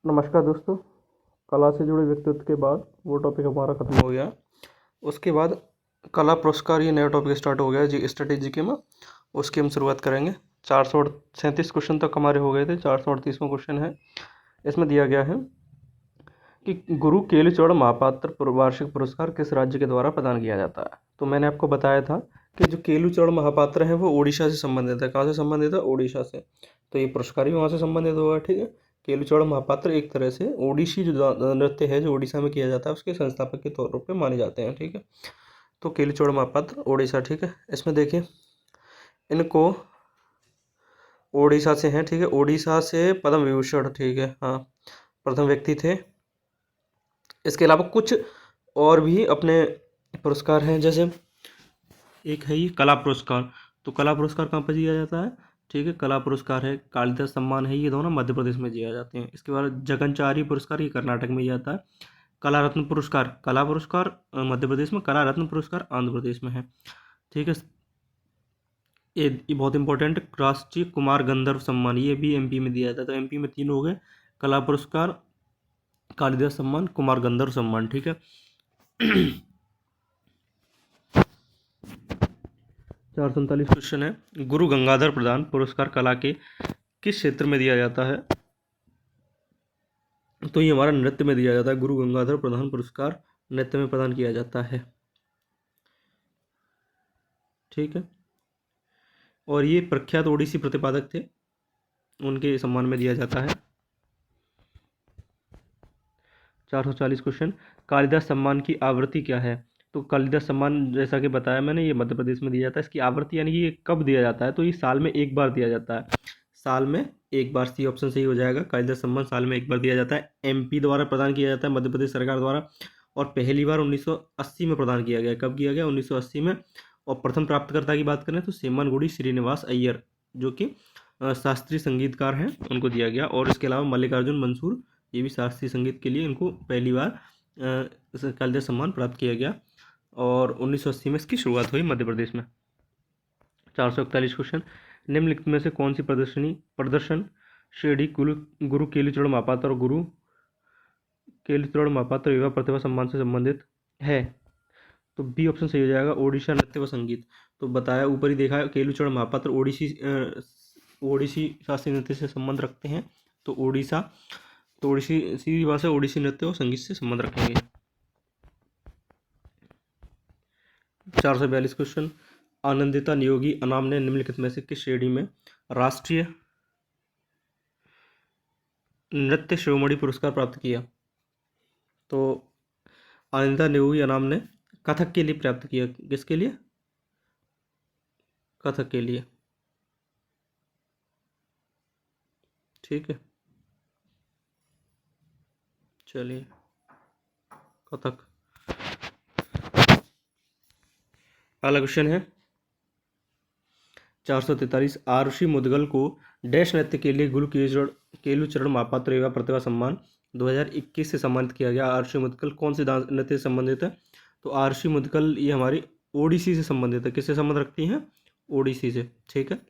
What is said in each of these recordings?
नमस्कार दोस्तों। कला से जुड़े व्यक्तित्व के बाद वो टॉपिक हमारा ख़त्म हो गया। उसके बाद कला पुरस्कार, ये नया टॉपिक स्टार्ट हो गया है जी, स्ट्रेटेजी के में। उसकी हम शुरुआत करेंगे। 437 क्वेश्चन तक हमारे हो गए थे। 438वां क्वेश्चन है। इसमें दिया गया है कि गुरु केलुचौड़ महापात्र वार्षिक पुरस्कार किस राज्य के द्वारा प्रदान किया जाता है। तो मैंने आपको बताया था कि जो केलुचौड़ महापात्र हैं वो ओडिशा से संबंधित है। कहाँ से संबंधित है? ओडिशा से। तो ये पुरस्कार भी वहाँ से संबंधित होगा। ठीक है। केलुचौड़ महापात्र एक तरह से ओडिसी जो नृत्य है जो उड़ीसा में किया जाता है उसके संस्थापक के तौर पर माने जाते हैं। ठीक है। तो केलुचौड़ महापात्र ओडिशा। ठीक है। इसमें देखिए इनको ओडिशा से हैं। ठीक है। ओडिशा से पद्म विभूषण। ठीक है। हाँ, प्रथम व्यक्ति थे। इसके अलावा कुछ और भी अपने पुरस्कार हैं, जैसे एक है ये कला पुरस्कार। तो कला पुरस्कार कहाँ पर दिया जाता है? ठीक है। कला पुरस्कार है, कालिदास सम्मान है, ये दोनों मध्य प्रदेश में दिए जाते हैं। इसके बाद जगनचारी पुरस्कार, ये कर्नाटक में जाता है। कला रत्न पुरस्कार, कला पुरस्कार मध्य प्रदेश में, कला रत्न पुरस्कार आंध्र प्रदेश में है। ठीक है। ये बहुत इंपॉर्टेंट, राष्ट्रीय कुमार गंधर्व सम्मान, ये भी एमपी में दिया जाता है। तो एमपी में तीन हो गए, कला पुरस्कार, कालिदास सम्मान, कुमार गंधर्व सम्मान। ठीक है। 439 क्वेश्चन है। गुरु गंगाधर प्रधान पुरस्कार कला के किस क्षेत्र में दिया जाता है? तो ये हमारा नृत्य में दिया जाता है। गुरु गंगाधर प्रधान पुरस्कार नृत्य में प्रदान किया जाता है। ठीक है। और ये प्रख्यात ओडिसी प्रतिपादक थे, उनके सम्मान में दिया जाता है। 440 क्वेश्चन, कालिदास सम्मान की आवृत्ति क्या है? तो कालिदास सम्मान जैसा कि बताया मैंने, ये मध्य प्रदेश में दिया जाता है। इसकी आवृत्ति यानी कि ये कब दिया जाता है? तो ये साल में एक बार दिया जाता है। साल में एक बार, सी ऑप्शन सही हो जाएगा। कालिदास सम्मान साल में एक बार दिया जाता है। एमपी द्वारा प्रदान किया जाता है, मध्य प्रदेश सरकार द्वारा। और पहली बार 1980 में प्रदान किया गया। कब किया गया? 1980 में। और प्रथम प्राप्तकर्ता की बात करें तो सेम्मनगुडी श्रीनिवास अय्यर, जो कि शास्त्रीय संगीतकार हैं, उनको दिया गया। और इसके अलावा मल्लिकार्जुन मंसूर, ये भी शास्त्रीय संगीत के लिए इनको पहली बार कालिदास सम्मान प्राप्त किया गया। और 1980 में इसकी शुरुआत हुई मध्य प्रदेश में। 441 क्वेश्चन, निम्नलिखित में से कौन सी प्रदर्शन श्रेणी गुरु केलुचौड़ महापात्र और गुरु केलुचौड़ महापात्र युवा प्रतिभा सम्मान से संबंधित है? तो बी ऑप्शन सही हो जाएगा, ओडिशा नृत्य व संगीत। तो बताया ऊपर ही देखा है, केलुचौड़ महापात्र ओडिसी शास्त्रीय नृत्य से संबंध रखते हैं। तो ओडिशा, तो ओडिसी सीधी भाषा ओडिसी नृत्य और संगीत से संबंध रखेंगे। 442 क्वेश्चन, आनंदिता नियोगी अनाम ने निम्नलिखित में से किस श्रेणी में राष्ट्रीय नृत्य शिरोमणि पुरस्कार प्राप्त किया? तो आनंदिता नियोगी अनाम ने कथक के लिए प्राप्त किया। किसके लिए? कथक के लिए। ठीक है। चलिए, कथक। अगला क्वेश्चन है 443, आरुषि मुदगल को डैश नृत्य के लिए गुरु केलुचरण महापात्र एवं प्रतिभा सम्मान 2021 से सम्मानित किया गया। आरुषि मुदगल कौन से डांस नृत्य से संबंधित है? तो आरुषि मुदगल ये हमारी ओडिसी से संबंधित है। किससे संबंध रखती हैं? ओडिसी से। ठीक है।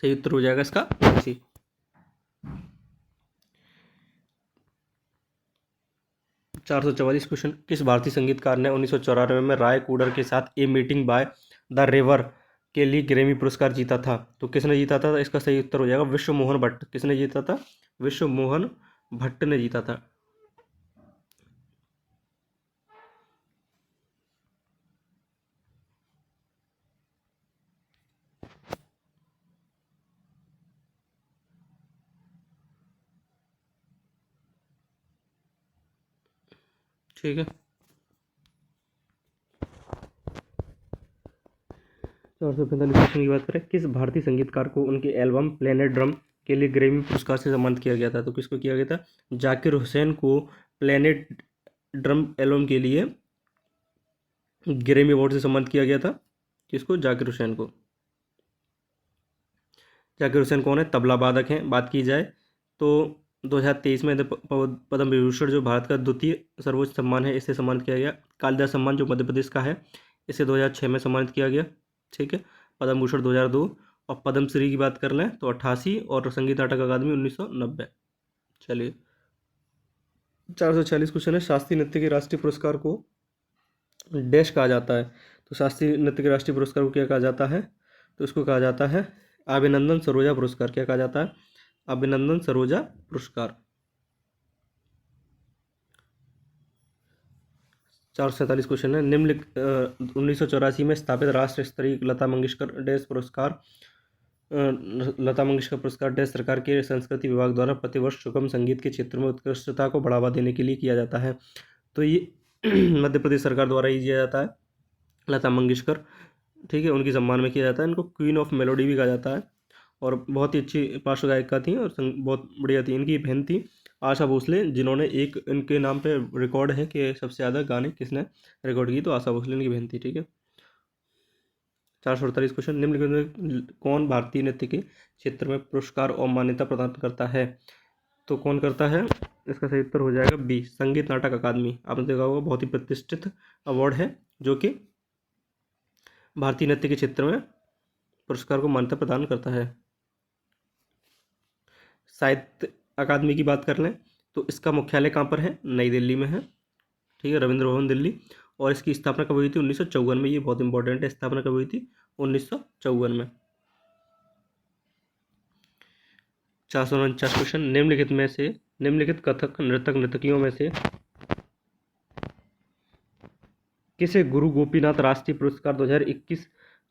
सही उत्तर हो जाएगा इसका ओडिसी। 444 क्वेश्चन, किस भारतीय संगीतकार ने 1994 में राय कूडर के साथ a meeting by the river के लिए ग्रैमी पुरस्कार जीता था? तो किसने जीता था? इसका सही उत्तर हो जाएगा विश्व मोहन भट्ट। किसने जीता था? विश्व मोहन भट्ट ने जीता था। ठीक है। 445 क्वेश्चन की बात करें, किस भारतीय संगीतकार को उनके एल्बम प्लेनेट ड्रम के लिए ग्रैमी पुरस्कार से सम्मानित किया गया था? तो किसको किया गया था? जाकिर हुसैन को प्लेनेट ड्रम एल्बम के लिए ग्रैमी अवार्ड से सम्मानित किया गया था। किसको? जाकिर हुसैन को। जाकिर हुसैन कौन है? तबला वादक हैं। बात की जाए तो 2023 में पद्म विभूषण जो भारत का द्वितीय सर्वोच्च सम्मान है, इससे सम्मानित किया गया। कालिदास सम्मान जो मध्य प्रदेश का है, इसे 2006 में सम्मानित किया गया। ठीक है। पद्म भूषण 2002। और पद्मश्री की बात कर लें तो 88 और संगीत नाटक अकादमी 1990। चलिए, 440 क्वेश्चन है, शास्त्रीय नृत्य के राष्ट्रीय पुरस्कार को डैश कहा जाता है। तो शास्त्रीय नृत्य के राष्ट्रीय पुरस्कार को क्या कहा जाता है? तो इसको कहा जाता है अभिनंदन सरोजा पुरस्कार। क्या कहा जाता है? अभिनंदन सरोजा पुरस्कार। 447 क्वेश्चन है, 1984 में स्थापित राष्ट्र स्तरीय लता मंगेशकर डैश पुरस्कार लता मंगेशकर पुरस्कार डैश सरकार के संस्कृति विभाग द्वारा प्रतिवर्ष सुगम संगीत के क्षेत्र में उत्कृष्टता को बढ़ावा देने के लिए किया जाता है। तो ये मध्य प्रदेश सरकार द्वारा ही दिया जाता है लता मंगेशकर, ठीक है, उनके सम्मान में किया जाता है। इनको क्वीन ऑफ मेलोडी भी कहा जाता है और बहुत ही अच्छी पार्श्व गायिका थी और बहुत बढ़िया थी। इनकी बहन थी आशा भोसले, जिन्होंने एक इनके नाम पे रिकॉर्ड है कि सबसे ज़्यादा गाने किसने रिकॉर्ड की, तो आशा भोसले इनकी बहन थी, ठीक है। 448 क्वेश्चन, निम्नलिखित में कौन भारतीय नृत्य के क्षेत्र में पुरस्कार और मान्यता प्रदान करता है? तो कौन करता है? इसका सही उत्तर हो जाएगा बी, संगीत नाटक अकादमी। आपने देखा होगा बहुत ही प्रतिष्ठित अवार्ड है जो कि भारतीय नृत्य के क्षेत्र में पुरस्कार को मान्यता प्रदान करता है। साहित्य अकादमी की बात कर लें तो इसका मुख्यालय कहाँ पर है? नई दिल्ली में है, ठीक है, रविंद्र भवन दिल्ली। और इसकी स्थापना कब हुई थी? 1954 में। ये बहुत इंपॉर्टेंट है, स्थापना कब हुई थी? 1954 में। 449 क्वेश्चन, निम्नलिखित कथक नृतक नर्तकियों में से किसे गुरु गोपीनाथ राष्ट्रीय पुरस्कार 2021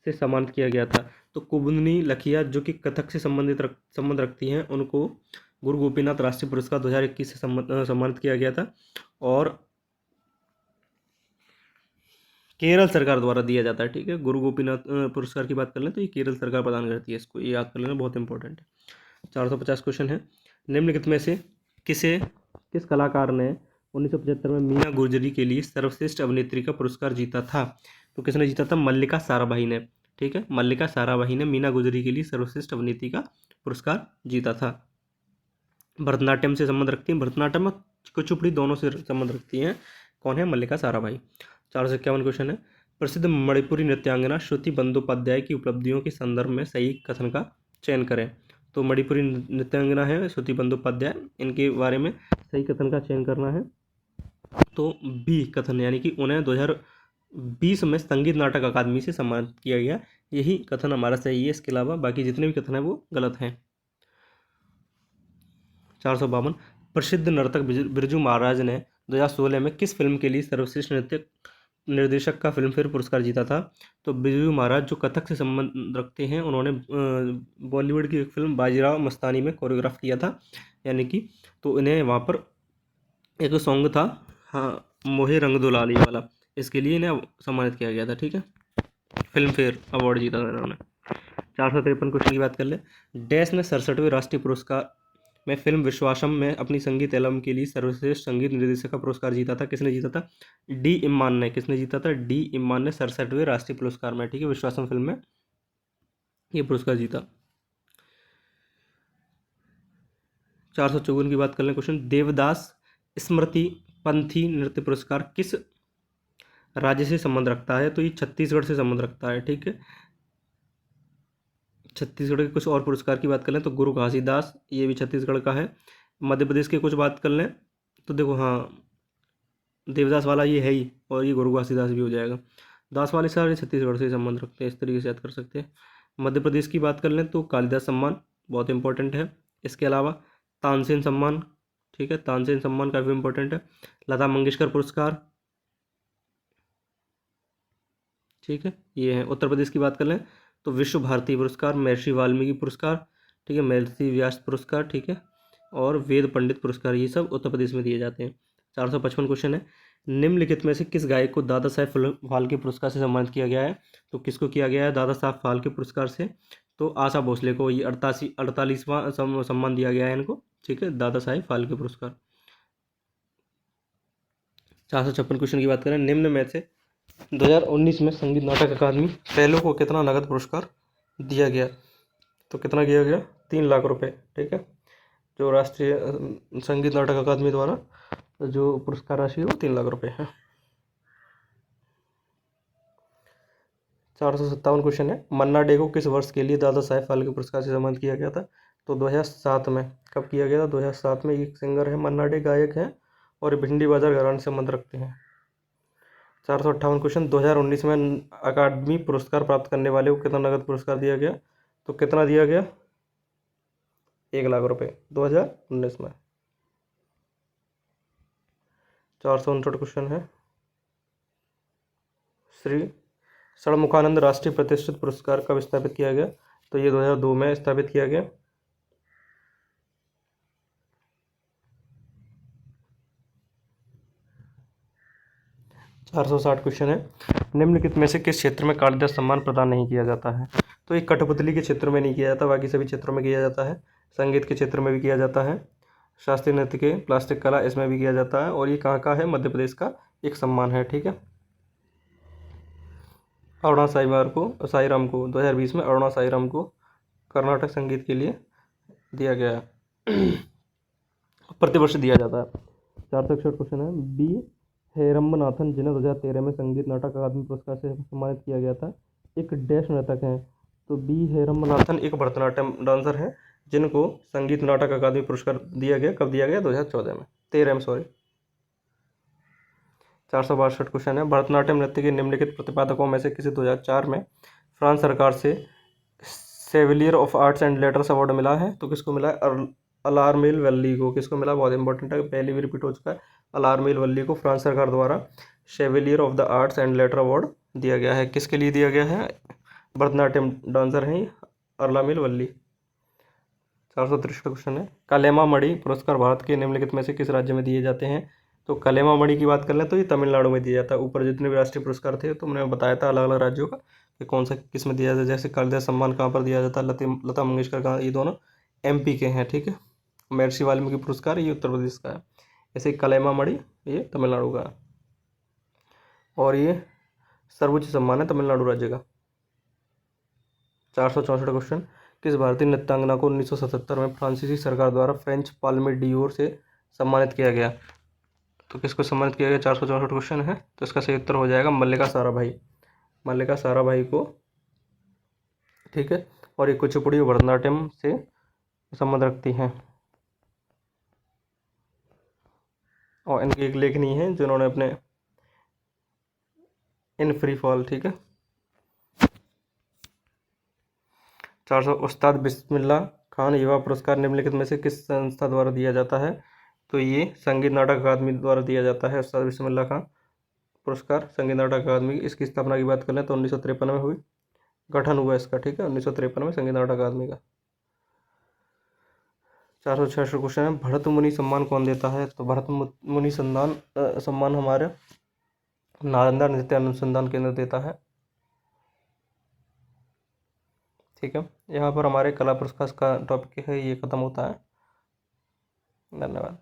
से सम्मानित किया गया था? तो कुमुदनी लखिया जो कि कथक से संबंध रखती हैं, उनको गुरु गोपीनाथ राष्ट्रीय पुरस्कार 2021 से सम्मानित किया गया था। और केरल सरकार द्वारा दिया जाता है, ठीक है। गुरु गोपीनाथ पुरस्कार की बात कर लें तो ये केरल सरकार प्रदान करती है, इसको ये याद कर लेना, बहुत इंपॉर्टेंट है। 450 क्वेश्चन है, निम्नलिखित में से किस कलाकार ने 1975 में मीना गुरजरी के लिए सर्वश्रेष्ठ अभिनेत्री का पुरस्कार जीता था? तो किसने जीता था? मल्लिका साराभाई ने, ठीक है, मल्लिका साराभाई ने मीना गुरजरी के लिए सर्वश्रेष्ठ अभिनेत्री का पुरस्कार जीता था। भरतनाट्यम से संबंध रखती हैं, भरतनाट्यम और कुचिपुड़ी दोनों से संबंध रखती हैं। कौन है? मल्लिका साराभाई। 451 क्वेश्चन है, प्रसिद्ध मणिपुरी नृत्यांगना श्रुति बंदोपाध्याय की उपलब्धियों के संदर्भ में सही कथन का चयन करें। तो मणिपुरी नृत्यांगना है श्रुति बंदोपाध्याय, इनके बारे में सही कथन का चयन करना है। तो बी कथन, यानी कि उन्हें 2020 में संगीत नाटक अकादमी से सम्मानित किया गया, यही कथन हमारा सही है। इसके अलावा बाकी जितने भी कथन हैं वो गलत हैं। 452, प्रसिद्ध नर्तक बिरजू महाराज ने 2016 में किस फिल्म के लिए सर्वश्रेष्ठ नृत्य निर्देशक का फिल्म फेयर पुरस्कार जीता था? तो बिरजू महाराज जो कथक से संबंध रखते हैं, उन्होंने बॉलीवुड की एक फिल्म बाजीराव मस्तानी में कोरियोग्राफ किया था, यानी कि तो इन्हें वहाँ पर एक सॉन्ग था, हाँ, मोहे रंग दो लाली वाला, इसके लिए इन्हें सम्मानित किया गया था, ठीक है, फिल्म फेयर अवार्ड जीता था इन्होंने। 453 क्वेश्चन की बात कर ले, डैश ने 67वें राष्ट्रीय पुरस्कार में फिल्म विश्वासम में अपनी संगीत एल्बम के लिए सर्वश्रेष्ठ संगीत निर्देशक का पुरस्कार जीता था। किसने जीता था? डी इम्मान ने। किसने जीता था? डी इम्मान ने 67वें राष्ट्रीय पुरस्कार में, ठीक है, विश्वासम फिल्म में ये पुरस्कार जीता। 454 की बात कर लें क्वेश्चन, देवदास स्मृति पंथी नृत्य पुरस्कार किस राज्य से संबंध रखता है? तो ये छत्तीसगढ़ से संबंध रखता है, ठीक है। छत्तीसगढ़ के कुछ और पुरस्कार की बात कर लें तो गुरु घासीदास, ये भी छत्तीसगढ़ का है। मध्य प्रदेश के कुछ बात कर लें तो देखो, हाँ, देवदास वाला ये है ही, और ये गुरु घासीदास भी हो जाएगा। दास वाले सारे छत्तीसगढ़ से संबंध रखते हैं, इस तरीके से याद कर सकते हैं। मध्य प्रदेश की बात कर लें तो कालिदास सम्मान बहुत इंपॉर्टेंट है। इसके अलावा तानसेन सम्मान, ठीक है, तानसेन सम्मान काफ़ी इंपॉर्टेंट है। लता मंगेशकर पुरस्कार, ठीक है, ये है। उत्तर प्रदेश की बात कर लें तो विश्व भारती पुरस्कार, महर्षि वाल्मीकि पुरस्कार, ठीक है, महर्षि व्यास पुरस्कार, ठीक है, और वेद पंडित पुरस्कार, ये सब उत्तर प्रदेश में दिए जाते हैं। 455 क्वेश्चन है, निम्नलिखित में से किस गायक को दादा साहेब फाल्के पुरस्कार से सम्मानित किया गया है? तो किसको किया गया है दादा साहब फाल्के पुरस्कार से? तो आशा भोसले को ये 48वां सम्मान दिया गया है इनको, ठीक है, दादा साहेब फाल्के पुरस्कार। 456 क्वेश्चन की बात करें, निम्न में से 2019 में संगीत नाटक अकादमी फेलो को कितना नगद पुरस्कार दिया गया? तो कितना दिया गया? 3 लाख रुपए, ठीक है, जो राष्ट्रीय संगीत नाटक अकादमी द्वारा जो पुरस्कार राशि है वो 3 लाख रुपए है। 457 क्वेश्चन है, मन्ना डे को किस वर्ष के लिए दादा साहेब फाल्के पुरस्कार से सम्मानित किया गया था? तो 2007 में। कब किया गया था? 2007 में। एक सिंगर है मन्ना डे, गायक है, और ये भिंडी बाजार घराने से संबंध रखते हैं। 458 क्वेश्चन, 2019 में अकादमी पुरस्कार प्राप्त करने वाले को कितना नगद पुरस्कार दिया गया? तो कितना दिया गया? 1 लाख रुपए 2019 में। 459 क्वेश्चन है, श्री षणमुखानंद राष्ट्रीय प्रतिष्ठित पुरस्कार कब स्थापित किया गया? तो ये 2002 में स्थापित किया गया। 460 क्वेश्चन है, निम्नलिखित में से किस क्षेत्र में कालिदास सम्मान प्रदान नहीं किया जाता है? तो ये कठपुतली के क्षेत्र में नहीं किया जाता, बाकी सभी क्षेत्रों में किया जाता है। संगीत के क्षेत्र में भी किया जाता है, शास्त्रीय नृत्य के, प्लास्टिक कला, इसमें भी किया जाता है। और ये कहाँ का है? मध्य प्रदेश का एक सम्मान है, ठीक है। अरुणा साईराम को 2020 में अरुणा साईराम को कर्नाटक संगीत के लिए दिया गया प्रतिवर्ष दिया जाता है। 461 क्वेश्चन है, बी हेरम्बनाथन जिन्हें 2013 में संगीत नाटक अकादमी पुरस्कार से सम्मानित किया गया था, एक डैश नर्तक हैं? तो बी हेरम्बनाथन एक भरतनाट्यम डांसर हैं जिनको संगीत नाटक अकादमी पुरस्कार दिया गया। कब दिया गया? 2014 में, 13 में, सॉरी। 462 क्वेश्चन है, भरतनाट्यम नृत्य के निम्नलिखित प्रतिपादकों में से किसे 2004 में फ्रांस सरकार से chevalier of arts and letters award मिला है? तो किसको मिला है? अलारमेल वल्ली को। किसको मिला? बहुत इंपॉर्टेंट है, पहले भी रिपीट हो चुका है। अलारमेल वल्ली को फ्रांस सरकार द्वारा chevalier of the arts and later award दिया गया है। किसके लिए दिया गया है? भरतनाट्यम डांसर हैं अलारमेल वल्ली। 463 क्वेश्चन है, कलेमा मणि पुरस्कार भारत के निम्नलिखित में से किस राज्य में दिए जाते हैं? तो कलेमा मणि की बात कर लें तो ये तमिलनाडु में दिया जाता है। ऊपर जितने भी राष्ट्रीय पुरस्कार थे तो मैंने बताया था अलग अलग राज्यों का कि कौन सा किस में दिया जाता है। जैसे कालिदास सम्मान कहाँ पर दिया जाता है? लता मंगेशकर कहाँ? ये दोनों MP के हैं, ठीक है। महर्षि वाल्मीकि पुरस्कार ये उत्तर प्रदेश का है। ऐसे कलेमा मणि ये तमिलनाडु का है, और ये सर्वोच्च सम्मान है तमिलनाडु राज्य का। 464 क्वेश्चन, किस भारतीय नृत्यांगना को 1977 में फ्रांसीसी सरकार द्वारा फ्रेंच पाल्मे डियोर से सम्मानित किया गया? तो किसको सम्मानित किया गया? 464 क्वेश्चन है, तो इसका सही उत्तर हो जाएगा मल्लिका साराभाई। मल्लिका साराभाई को, ठीक है। और ये कुचिपुड़ी और भरतनाट्यम से संबंध रखती हैं। और इनकी एक लेखनी है जिन्होंने अपने इन फ्री फॉल, ठीक है। 400 उस्ताद बिस्मिल्लाह खान युवा पुरस्कार निम्नलिखित में से किस संस्था द्वारा दिया जाता है? तो ये संगीत नाटक अकादमी द्वारा दिया जाता है। उस्ताद बिस्मिल्लाह खान पुरस्कार संगीत नाटक अकादमी, इसकी स्थापना की बात करें तो 1953 में हुई, गठन हुआ इसका, ठीक है, 1953 में संगीत नाटक अकादमी का। 466 क्वेश्चन है, भरत मुनि सम्मान कौन देता है? तो भरत मुनि सम्मान हमारे नालंदा नृत्य अनुसंधान केंद्र देता है, ठीक है। यहाँ पर हमारे कला पुरस्कार का टॉपिक है ये ख़त्म होता है। धन्यवाद।